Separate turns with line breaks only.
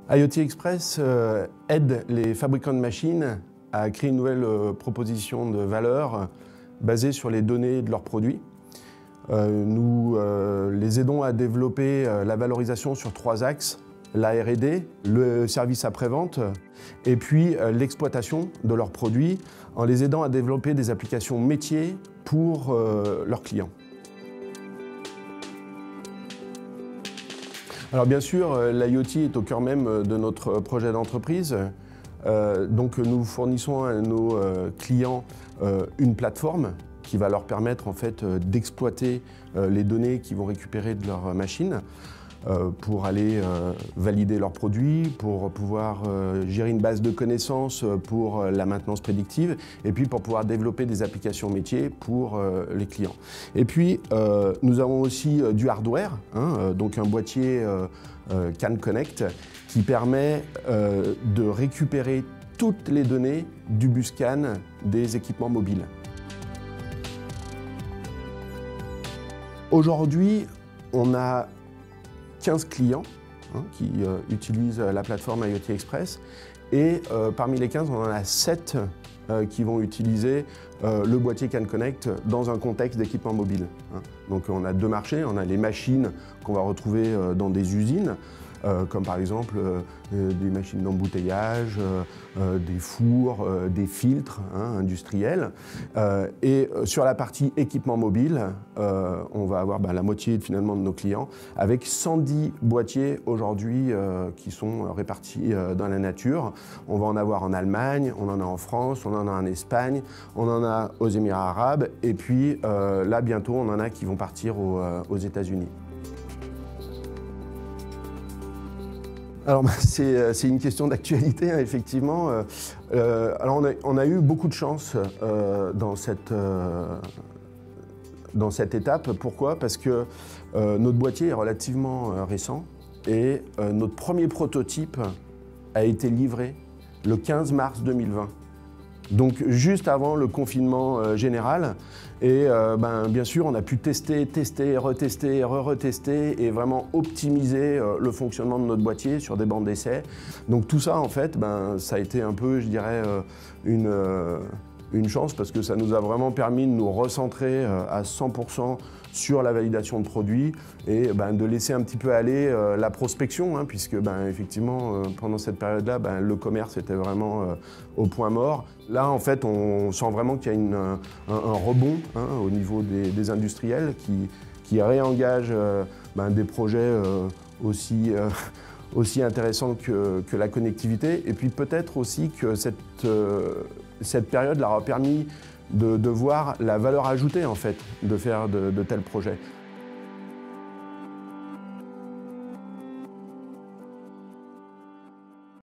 IoT Express aide les fabricants de machines à créer une nouvelle proposition de valeur basée sur les données de leurs produits. Nous les aidons à développer la valorisation sur 3 axes: la R&D, le service après-vente et puis l'exploitation de leurs produits en les aidant à développer des applications métiers pour leurs clients. Alors bien sûr, l'IoT est au cœur même de notre projet d'entreprise. Donc nous fournissons à nos clients une plateforme qui va leur permettre en fait d'exploiter les données qu'ils vont récupérer de leur machine pour aller valider leurs produits, pour pouvoir gérer une base de connaissances pour la maintenance prédictive et puis pour pouvoir développer des applications métiers pour les clients. Et puis nous avons aussi du hardware, donc un boîtier CAN Connect qui permet de récupérer toutes les données du bus CAN des équipements mobiles. Aujourd'hui, on a 15 clients qui utilisent la plateforme IoT Express et parmi les 15, on en a 7 qui vont utiliser le boîtier CAN Connect dans un contexte d'équipement mobile. Donc on a 2 marchés, on a les machines qu'on va retrouver dans des usines, comme par exemple des machines d'embouteillage, des fours, des filtres industriels. Et sur la partie équipement mobile, on va avoir la moitié finalement de nos clients, avec 110 boîtiers aujourd'hui qui sont répartis dans la nature. On va en avoir en Allemagne, on en a en France, on en a en Espagne, on en a aux Émirats arabes, et puis là bientôt on en a qui vont partir aux États-Unis. Alors c'est une question d'actualité, effectivement. Alors on a eu beaucoup de chance dans cette étape. Pourquoi? Parce que notre boîtier est relativement récent et notre premier prototype a été livré le 15 mars 2020. Donc juste avant le confinement général. Et bien sûr, on a pu tester, retester, retester et vraiment optimiser le fonctionnement de notre boîtier sur des bancs d'essai. Donc tout ça, en fait, ça a été un peu, je dirais, une chance parce que ça nous a vraiment permis de nous recentrer à 100% sur la validation de produits et de laisser un petit peu aller la prospection, puisque effectivement pendant cette période-là, le commerce était vraiment au point mort. Là en fait on sent vraiment qu'il y a un rebond au niveau des industriels qui réengagent des projets aussi intéressants que la connectivité, et puis peut-être aussi que cette période leur a permis de voir la valeur ajoutée en fait de faire de tels projets.